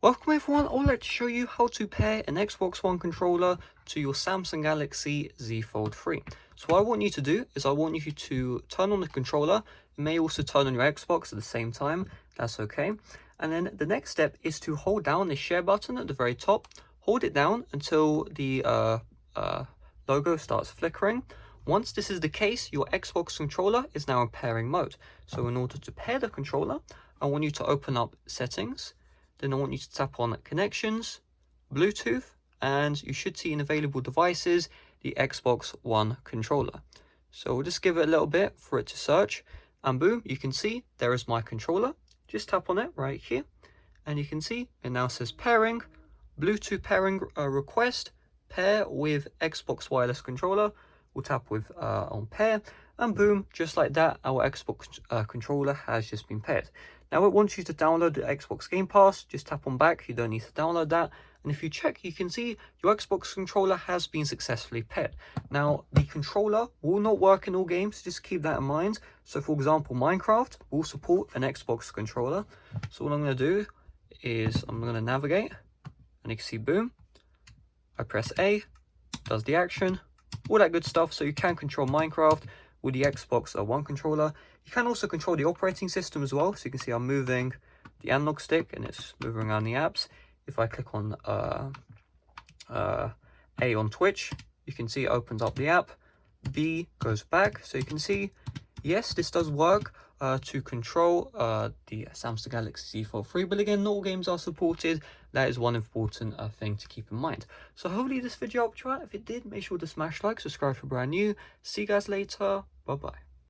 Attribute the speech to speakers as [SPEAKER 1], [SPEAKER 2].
[SPEAKER 1] Welcome everyone, I would like to show you how to pair an Xbox One controller to your Samsung Galaxy Z Fold 3. So what I want you to do is I want you to turn on the controller. You may also turn on your Xbox at the same time, that's okay. And then the next step is to hold down the share button at the very top. Hold it down until the logo starts flickering. Once this is the case, your Xbox controller is now in pairing mode. So in order to pair the controller, I want you to open up Settings. Then I want you to tap on Connections, Bluetooth, and you should see in Available Devices the Xbox One controller. So we'll just give it a little bit for it to search, and boom, you can see there is my controller. Just tap on it right here, and you can see it now says pairing, Bluetooth pairing request, pair with Xbox wireless controller. We'll tap with on pair, and boom, just like that, our Xbox controller has just been paired. Now it wants you to download the Xbox Game Pass. Just tap on back, you don't need to download that. And if you check, you can see your Xbox controller has been successfully paired. Now the controller will not work in all games, just keep that in mind. So for example, Minecraft will support an Xbox controller. So what I'm going to do is I'm going to navigate, and you can see boom, I press A, does the action, all that good stuff. So you can control Minecraft with the Xbox One controller. You can also control the operating system as well. So you can see I'm moving the analog stick and it's moving around the apps. If I click on A on Twitch, you can see it opens up the app. B goes back. So you can see, yes, this does work to control the Samsung Galaxy Z Fold 3. But again, not all games are supported. That is one important thing to keep in mind. So hopefully this video helped you out. If it did, make sure to smash like, subscribe for brand new. See you guys later. Bye-bye.